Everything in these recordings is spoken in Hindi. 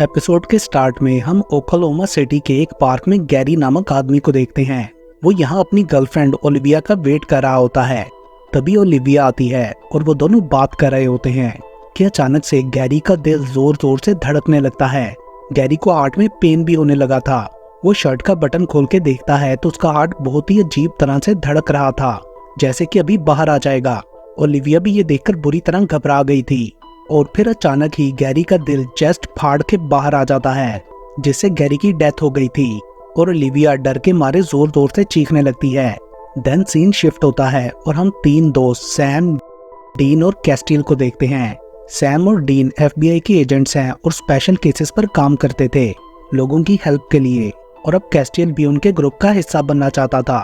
एपिसोड के स्टार्ट में हम ओक्लाहोमा सिटी के एक पार्क में गैरी नामक आदमी को देखते हैं। वो यहाँ अपनी गर्लफ्रेंड ओलिविया का वेट कर रहा होता है। तभी ओलिविया आती है और वो दोनों बात कर रहे होते हैं कि अचानक से गैरी का दिल जोर जोर से धड़कने लगता है। गैरी को हार्ट में पेन भी होने लगा था। वो शर्ट का बटन खोल के देखता है तो उसका हार्ट बहुत ही अजीब तरह से धड़क रहा था, जैसे कि अभी बाहर आ जाएगा। ओलिविया भी ये देखकर बुरी तरह घबरा गई थी और फिर अचानक ही गैरी का दिल चेस्ट फाड़ के बाहर आ जाता है, जिससे गैरी की डेथ हो गई थी और ओलिविया डर के मारे जोर जोर से चीखने लगती है। देन सीन शिफ्ट होता है और हम तीन दोस्त सैम, डीन और कैस्टियल को देखते हैं। सैम और डीन FBI के एजेंट्स हैं और स्पेशल केसेस पर काम करते थे लोगों की हेल्प के लिए, और अब कैस्टियल भी उनके ग्रुप का हिस्सा बनना चाहता था।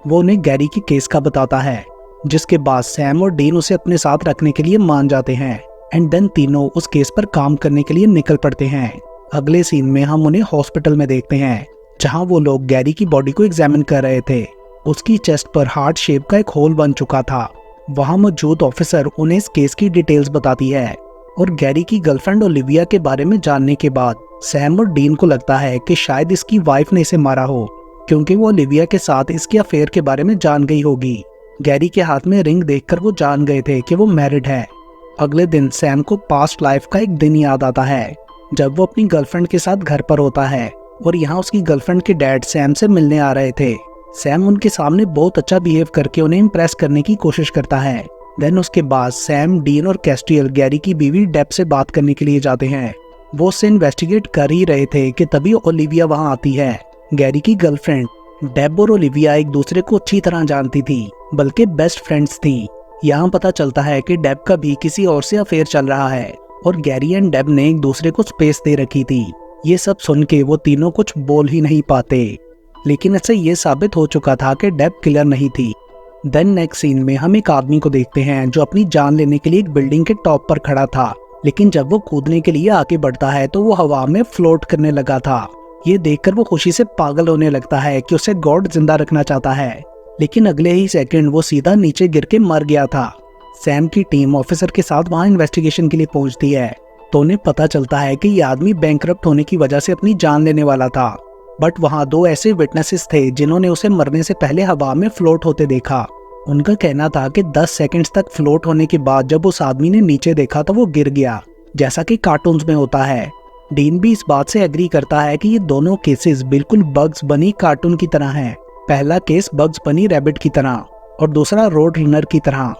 वो उन्हें गैरी की केस का बताता है, जिसके बाद सैम और डीन उसे अपने साथ रखने के लिए मान जाते हैं एंड देन तीनों उस केस पर काम करने के लिए निकल पड़ते हैं। अगले सीन में हम उन्हें हॉस्पिटल में देखते हैं, जहां वो लोग गैरी की बॉडी को एग्जामिन कर रहे थे। उसकी चेस्ट पर हार्ट शेप का एक होल बन चुका था। वहां मौजूद ऑफिसर उन्हें इस केस की डिटेल्स बताती है और गैरी की गर्लफ्रेंड ओलिविया के बारे में जानने के बाद सैम और डीन को लगता है कि शायद इसकी वाइफ ने इसे मारा हो, क्योंकि वो ओलिविया के साथ इसके अफेयर के बारे में जान गई होगी। गैरी के हाथ में रिंग देखकर वो जान गए थे कि वो मैरिड है। अगले दिन सैम को पास्ट लाइफ का एक दिन याद आता है, जब वो अपनी गर्लफ्रेंड के साथ घर पर होता है और यहाँ उसकी गर्लफ्रेंड के डैड सैम से मिलने आ रहे थे। सैम उनके सामने बहुत अच्छा बिहेव करके उन्हें इम्प्रेस करने की कोशिश करता है। देन उसके बाद सैम, डीन और कैस्टियल गैरी की बीवी डेब से बात करने के लिए जाते हैं। वो उससे इन्वेस्टिगेट कर ही रहे थे कि तभी ओलिविया वहाँ आती है। गैरी की गर्लफ्रेंड डेब और ओलिविया एक दूसरे को अच्छी तरह जानती थी, बल्कि बेस्ट फ्रेंड्स थी। यहाँ पता चलता है कि डेब का भी किसी और से अफेयर चल रहा है और गैरी एंड डेब ने एक दूसरे को स्पेस दे रखी थी। ये सब सुन के वो तीनों कुछ बोल ही नहीं पाते, लेकिन इससे ये साबित हो चुका था कि डेब किलर नहीं थी। देन नेक्स्ट सीन में हम एक आदमी को देखते हैं जो अपनी जान लेने के लिए एक बिल्डिंग के टॉप पर खड़ा था, लेकिन जब वो कूदने के लिए आगे बढ़ता है तो वो हवा में फ्लोट करने लगा था। ये देखकर वो खुशी से पागल होने लगता है कि उसे गॉड जिंदा रखना चाहता है, लेकिन अगले ही सेकंड वो सीधा नीचे गिर के मर गया था। सैम की टीम ऑफिसर के साथ वहां इन्वेस्टिगेशन के लिए पहुंचती है तो उन्हें पता चलता है कि ये आदमी बैंकरप्ट होने की वजह से अपनी जान लेने वाला था, बट वहां दो ऐसे विटनेसेस थे जिन्होंने उसे मरने से पहले हवा में फ्लोट होते देखा। उनका कहना था कि 10 सेकंड्स तक फ्लोट होने के बाद जब उस आदमी ने नीचे देखा तो वो गिर गया, जैसा कि कार्टून्स में होता है। डीन भी इस बात से एग्री करता है कि ये दोनों केसेस बिल्कुल बग्स बनी कार्टून की तरह हैं। पहला केस बग्स बनी रैबिट की तरह और दूसरा रोड रनर की तरह।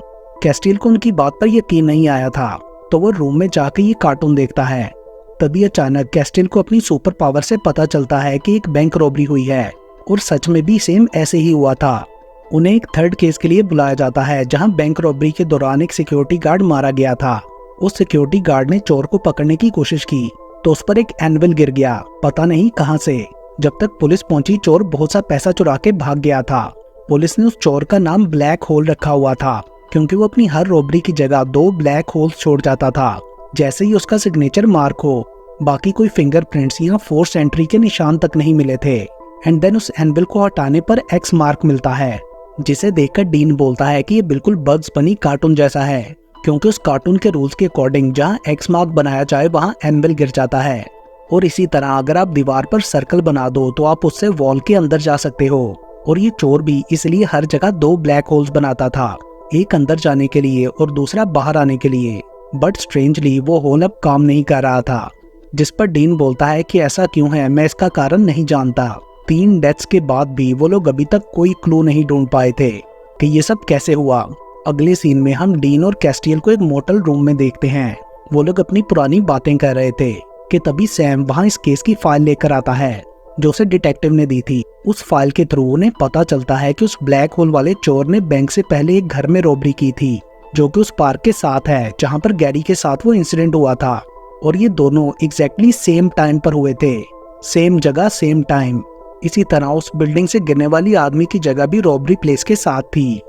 कैस्टियल को उनकी बात पर यकीन नहीं आया था, तो वो रूम में जाकर ये कार्टून देखता है। तभी अचानक कैस्टियल को अपनी सुपर पावर से पता चलता है कि एक बैंक रॉबरी हुई है और सच में भी सेम ऐसे ही हुआ था। उन्हें एक थर्ड केस के लिए बुलाया जाता है, जहां बैंक रॉबरी के दौरान एक सिक्योरिटी गार्ड मारा गया था। उस सिक्योरिटी गार्ड ने चोर को पकड़ने की कोशिश की तो उस पर एक एनविल गिर गया, पता नहीं कहां से। जब तक पुलिस पहुंची, चोर बहुत सा पैसा चुरा के भाग गया था। पुलिस ने उस चोर का नाम ब्लैक होल रखा हुआ था, क्योंकि वो अपनी हर रॉबरी की जगह 2 ब्लैक होल्स छोड़ जाता था, जैसे ही उसका सिग्नेचर मार्क हो। बाकी कोई फिंगरप्रिंट्स या फोर्स एंट्री के निशान तक नहीं मिले थे। एंड देन उस एनविल को हटाने पर एक्स मार्क मिलता है, जिसे देखकर डीन बोलता है कि ये बिल्कुल बग्स बनी कार्टून जैसा है, क्योंकि उस कार्टून के रूल्स के अकॉर्डिंग जहाँ एक्स मार्क बनाया जाए वहाँ एनविल गिर जाता है। और इसी तरह अगर आप दीवार पर सर्कल बना दो तो आप उससे वॉल के अंदर जा सकते हो। और ये चोर भी इसलिए हर जगह 2 ब्लैक होल्स बनाता था, एक अंदर जाने के लिए और दूसरा बाहर आने के लिए। बट स्ट्रेंजली वो होल अब काम नहीं कर रहा था, जिस पर डीन बोलता है कि ऐसा क्यों है, मैं इसका कारण नहीं जानता। 3 डेथ्स के बाद भी वो लोग अभी तक कोई क्लू नहीं ढूंढ पाए थे कि ये सब कैसे हुआ। अगले सीन में हम डीन और कैस्टियल को एक मोटल रूम में देखते हैं। वो लोग अपनी पुरानी बातें कर रहे थे कि तभी सैम वहां इस केस की फाइल लेकर आता है जो उसे डिटेक्टिव ने दी थी। उस फाइल के थ्रू उन्हें पता चलता है कि उस ब्लैक होल वाले चोर ने बैंक से पहले एक घर में रॉबरी की थी, जो कि उस पार्क के साथ है जहां पर गैरी के साथ वो इंसिडेंट हुआ था। और ये दोनों एग्जैक्टली सेम टाइम पर हुए थे, सेम जगह सेम टाइम। इसी तरह उस बिल्डिंग से गिरने वाली आदमी की जगह भी रॉबरी प्लेस के साथ थी।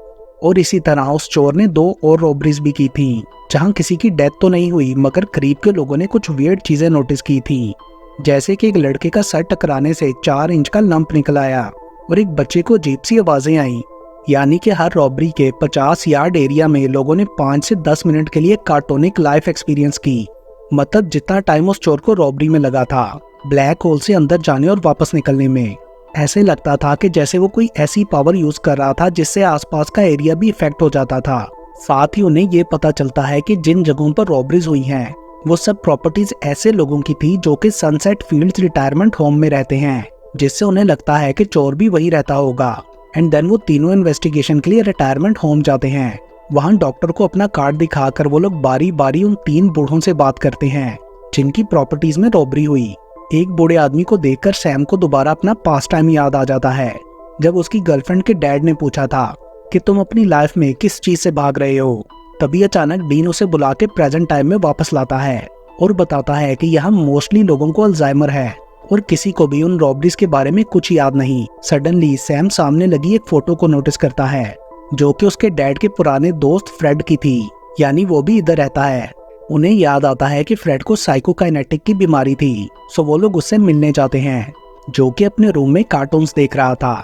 और इसी तरह उस चोर ने 2 और रॉबरीज भी की थी, जहां किसी की डेथ तो नहीं हुई, मगर करीब के लोगों ने कुछ वियर्ड चीजें नोटिस की थी, जैसे कि एक लड़के का सर टकराने से 4 इंच का लंप निकल आया और एक बच्चे को अजीब सी आवाजें आई। यानी कि हर रॉबरी के 50 यार्ड एरिया में लोगों ने 5 से 10 मिनट के लिए कार्टूनिक लाइफ एक्सपीरियंस की। मतलब जितना टाइम उस चोर को रॉबरी में लगा था ब्लैक होल से अंदर जाने और वापस निकलने में, ऐसे लगता था कि जैसे वो कोई ऐसी पावर यूज कर रहा था जिससे आसपास का एरिया भी इफेक्ट हो जाता था। साथ ही उन्हें ये पता चलता है कि जिन जगहों पर रॉबरीज हुई हैं वो सब प्रॉपर्टीज ऐसे लोगों की थी जो कि सनसेट फील्ड्स रिटायरमेंट होम में रहते हैं, जिससे उन्हें लगता है कि चोर भी वही रहता होगा। एंड देन वो तीनों इन्वेस्टिगेशन के लिए रिटायरमेंट होम जाते हैं। वहाँ डॉक्टर को अपना कार्ड दिखाकर वो लोग बारी बारी उन 3 बूढ़ों से बात करते हैं जिनकी प्रॉपर्टीज में रॉबरी हुई। एक बूढ़े आदमी को देखकर सैम को दोबारा अपना पास्ट टाइम याद आ जाता है, जब उसकी गर्लफ्रेंड के डैड ने पूछा था कि तुम अपनी लाइफ में किस चीज से भाग रहे हो। तभी अचानक डीन उसे बुला के प्रेजेंट टाइम में वापस लाता है और बताता है कि यहाँ मोस्टली लोगों को अल्जाइमर है और किसी को भी उन रॉबरीज के बारे में कुछ याद नहीं। सडनली सैम सामने लगी एक फोटो को नोटिस करता है जो कि उसके डैड के पुराने दोस्त फ्रेड की थी, यानी वो भी इधर रहता है। उन्हें याद आता है कि फ्रेड को साइकोकाइनेटिक की बीमारी थी, सो वो लोग उससे मिलने जाते हैं, जो कि अपने रूम में कार्टून्स देख रहा था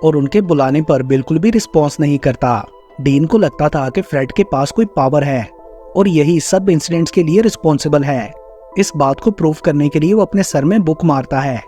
और उनके बुलाने पर बिल्कुल भी रिस्पॉन्स नहीं करता। डीन को लगता था कि फ्रेड के पास कोई पावर है और यही सब इंसिडेंट्स के लिए रिस्पॉन्सिबल है। इस बात को प्रूव करने के लिए वो अपने सर में बुक मारता है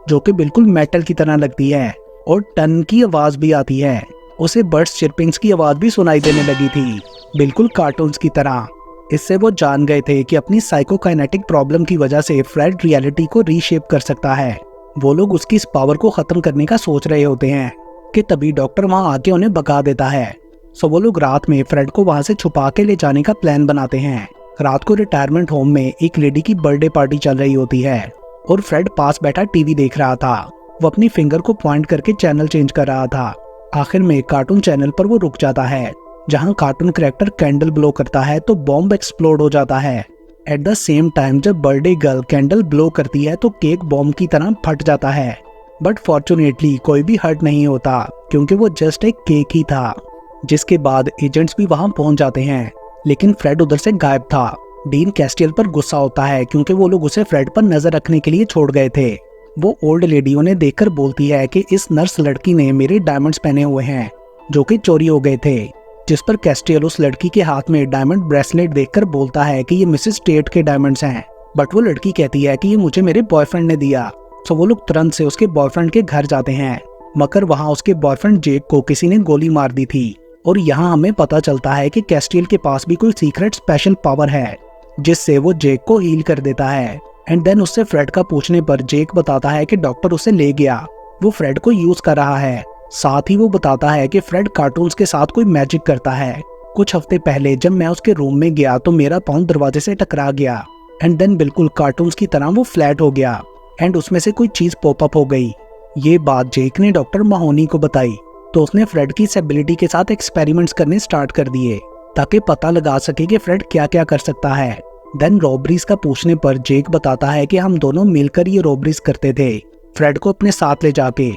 जो कि बिल्कुल मेटल की तरह लगती है और टन की आवाज भी आती है। उसे बर्ड्स चिरपिंग्स की आवाज भी सुनाई देने लगी थी, बिल्कुल कार्टून्स की तरह। इससे वो जान गए थे कि अपनी साइकोकाइनेटिक प्रॉब्लम की वजह से फ्रेड रियलिटी को रीशेप कर सकता है। वो लोग उसकी इस पावर को खत्म करने का सोच रहे होते हैं कि तभी डॉक्टर वहां आके उन्हें भगा देता है। सो वो लोग रात में फ्रेड को वहां से छुपा के ले जाने का प्लान बनाते हैं। रात को रिटायरमेंट होम में एक लेडी की बर्थडे पार्टी चल रही होती है और फ्रेड पास बैठा टीवी देख रहा था। वो अपनी फिंगर को पॉइंट करके चैनल चेंज कर रहा था। आखिर में कार्टून चैनल पर वो रुक जाता है जहां कार्टून कैरेक्टर कैंडल ब्लो करता है तो बॉम्ब एक्सप्लोड हो जाता है। एट द सेम टाइम जब बर्थडे गर्ल कैंडल ब्लो करती है तो केक बॉम्ब की तरह फट जाता है, बट फॉर्चुनेटली कोई भी हर्ट नहीं होता क्योंकि वो जस्ट एक केक ही था। जिसके बाद एजेंट्स भी वहां पहुंच जाते हैं, लेकिन फ्रेड उधर से गायब था। डीन कैस्टियल पर गुस्सा होता है क्योंकि वो लोग उसे फ्रेड पर नजर रखने के लिए छोड़ गए थे। वो ओल्ड लेडी उन्हें देखकर बोलती है कि इस नर्स लड़की ने मेरे डायमंड्स पहने हुए हैं जो कि चोरी हो गए थे, जिस पर कैस्टियल उस लड़की के हाथ में डायमंड ब्रेसलेट देखकर बोलता है कि ये मिसेस स्टेट के डायमंड्स हैं, बट वो लड़की कहती है कि ये मुझे मेरे बॉयफ्रेंड ने दिया। सो वो लोग तुरंत से उसके बॉयफ्रेंड के घर जाते हैं, मगर वहाँ उसके बॉयफ्रेंड जेक को किसी ने गोली मार दी थी। और यहाँ हमें पता चलता है कि कैस्टियल के पास भी कोई सीक्रेट स्पेशल पावर है जिससे वो जेक को हील कर देता है। एंड देन उससे फ्रेड का पूछने पर जेक बताता है कि डॉक्टर उसे ले गया, वो फ्रेड को यूज कर रहा है। साथ ही वो बताता है कि फ्रेड कार्टून्स के साथ कोई मैजिक करता है। कुछ हफ्ते पहले जब मैं उसके रूम में गया तो मेरा पाँव दरवाजे से टकरा गया एंड देन बिल्कुल कार्टून्स की तरह वो फ्लैट हो गया एंड उसमें से कोई चीज पॉपअप हो गई। ये बात जेक ने डॉक्टर माहोनी को बताई तो उसने फ्रेड की इस एबिलिटी के साथ एक्सपेरिमेंट्स करने स्टार्ट कर दिए ताकि पता लगा सके कि फ्रेड क्या क्या कर सकता है। देन रॉबरीज का पूछने पर जेक बताता है कि हम दोनों मिलकर ये रॉबरीज करते थे, फ्रेड को अपने साथ ले जाके।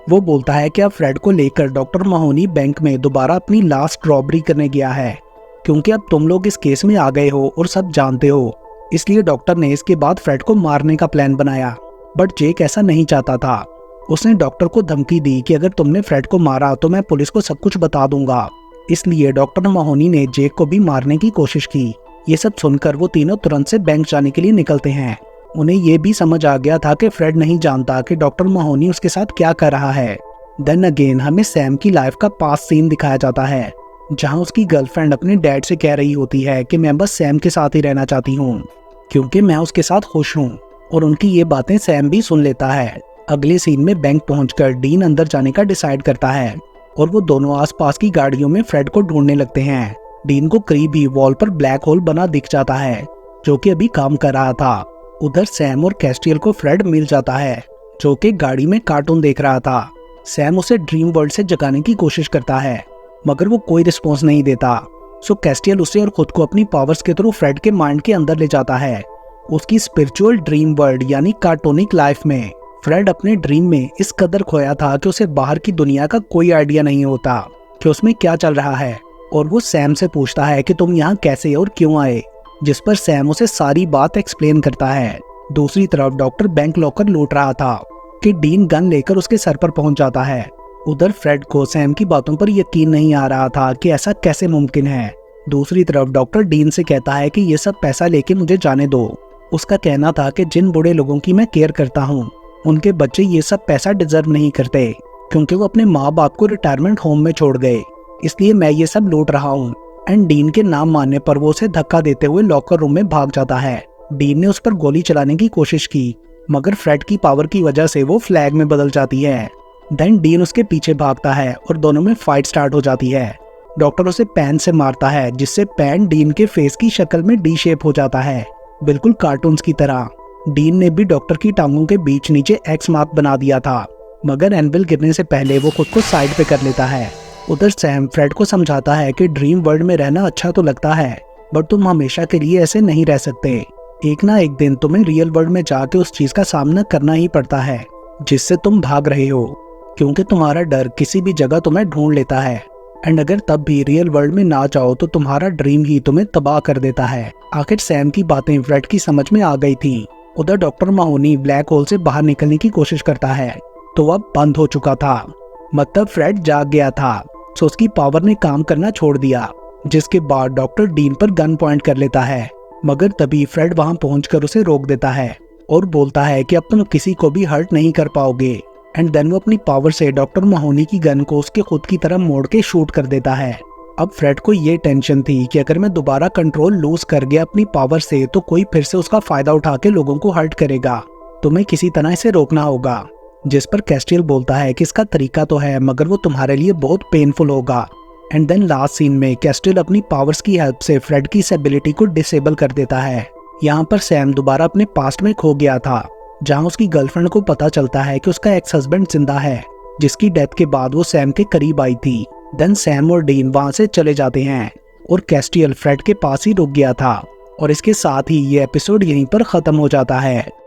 वो बोलता है कि अब फ्रेड को लेकर डॉक्टर माहोनी बैंक में दोबारा अपनी लास्ट रॉबरी करने गया है क्योंकि अब तुम लोग इस केस में आ गए हो और सब जानते हो, इसलिए डॉक्टर ने इसके बाद फ्रेड को मारने का प्लान बनाया। बट जेक ऐसा नहीं चाहता था। उसने डॉक्टर को धमकी दी कि अगर तुमने फ्रेड को मारा तो मैं पुलिस को सब कुछ बता दूंगा। इसलिए डॉक्टर माहोनी ने जेक को भी मारने की कोशिश की। ये सब सुनकर वो तीनों तुरंत से बैंक जाने के लिए निकलते हैं। उन्हें ये भी समझ आ गया था कि फ्रेड नहीं जानता कि डॉक्टर माहोनी उसके साथ क्या कर रहा है। देन अगेन हमें सैम की लाइफ का पास्ट सीन दिखाया जाता है जहां उसकी गर्लफ्रेंड अपने डैड से कह रही होती है कि मैं बस सैम के साथ ही रहना चाहती हूँ क्योंकि मैं उसके साथ खुश हूँ, और उनकी ये बातें सैम भी सुन लेता है। अगले सीन में बैंक पहुंचकर डीन अंदर जाने का डिसाइड करता है और वो दोनों आसपास की गाड़ियों में फ्रेड को ढूंढने लगते हैं। डीन को करीब ही वॉल पर ब्लैक होल बना दिख जाता है जो कि अभी काम कर रहा था। उधर सैम और कैस्टियल को फ्रेड मिल जाता है जो कि गाड़ी में कार्टून देख रहा था। सैम उसे ड्रीम वर्ल्ड से जगाने की कोशिश करता है मगर वो कोई रिस्पॉन्स नहीं देता। सो कैस्टियल उसे और खुद को अपनी पावर्स के थ्रू फ्रेड के माइंड के अंदर ले जाता है, उसकी स्पिरिचुअल ड्रीम वर्ल्ड यानी कार्टूनिक लाइफ में। फ्रेड अपने ड्रीम में इस कदर खोया था कि उसे बाहर की दुनिया का कोई आइडिया नहीं होता कि उसमें क्या चल रहा है, और वो सैम से पूछता है कि तुम यहाँ कैसे और क्यों आए, जिस पर सैम उसे सारी बात एक्सप्लेन करता है। दूसरी तरफ डॉक्टर बैंक लॉकर लूट रहा था कि डीन गन लेकर उसके सर पर पहुंच जाता है। उधर फ्रेड को सैम की बातों पर यकीन नहीं आ रहा था कि ऐसा कैसे मुमकिन है। दूसरी तरफ डॉक्टर डीन से कहता है कि ये सब पैसा लेके मुझे जाने दो उसका कहना था कि जिन बूढ़े लोगों की मैं केयर करता हूँ उनके बच्चे ये सब पैसा डिजर्व नहीं करते, क्योंकि वो अपने माँ बाप को रिटायरमेंट होम में छोड़ गए, इसलिए मैं ये सब लूट रहा हूँ। एंड डीन के नाम मानने पर वो उसे धक्का देते हुए लॉकर रूम में भाग जाता है। डीन ने उस पर गोली चलाने की कोशिश की, मगर फ्रेड की पावर की वजह से वो फ्लैग में बदल जाती है। देन डीन उसके पीछे भागता है और दोनों में फाइट स्टार्ट हो जाती है। डॉक्टर उसे पेन से मारता है, जिससे पेन डीन के फेस की शक्ल में डी शेप हो जाता है, बिल्कुल कार्टून्स की तरह। डीन ने भी डॉक्टर की टांगों के बीच नीचे एक्स मार्क बना दिया था, मगर एनविल गिरने से पहले वो खुद को साइड पे कर लेता है। उधर सैम फ्रेड को समझाता है कि ड्रीम वर्ल्ड में रहना अच्छा तो लगता है, बट तुम हमेशा के लिए ऐसे नहीं रह सकते। एक ना एक दिन तुम्हें रियल वर्ल्ड में जाके उस चीज का सामना करना ही पड़ता है जिससे तुम भाग रहे हो, क्योंकि तुम्हारा डर किसी भी जगह तुम्हें ढूंढ लेता है। एंड अगर तब भी रियल वर्ल्ड में ना जाओ तो तुम्हारा ड्रीम ही तुम्हें तबाह कर देता है। आखिर सैम की बातें फ्रेड की समझ में आ गई थी। उधर डॉक्टर माहोनी ब्लैक होल से बाहर निकलने की कोशिश करता है, तो अब बंद हो चुका था, मतलब फ्रेड जाग गया था, तो उसकी पावर ने काम करना छोड़ दिया। जिसके बाद डॉक्टर डीन पर गन पॉइंट कर लेता है, मगर तभी फ्रेड वहां पहुंचकर उसे रोक देता है और बोलता है कि अब तुम किसी को भी हर्ट नहीं कर पाओगे। एंड देन वो अपनी पावर से डॉक्टर माहोनी की गन को उसके खुद की तरफ मोड़ के शूट कर देता है। अब फ्रेड को ये टेंशन थी कि अगर मैं दोबारा कंट्रोल लूज कर गया अपनी पावर से तो कोई फिर से उसका फायदा उठा के लोगों को हर्ट करेगा, तो मैं किसी तरह इसे रोकना होगा। जिस पर कैस्टियल बोलता है कि इसका तरीका तो है, मगर वो तुम्हारे लिए बहुत पेनफुल होगा। एंड देन लास्ट सीन में कैस्टियल अपनी पावर्स की हेल्प से फ्रेड की इस एबिलिटी को डिसेबल कर देता है। यहाँ पर सैम दोबारा अपने पास्ट में खो गया था, जहाँ उसकी गर्लफ्रेंड को पता चलता है कि उसका एक्स हस्बैंड जिंदा है, जिसकी डेथ के बाद वो सैम के करीब आई थी। देन सैम और डीन वहां से चले जाते हैं और कैस्टियल फ्रेड के पास ही रुक गया था। और इसके साथ ही ये एपिसोड यहीं पर खत्म हो जाता है।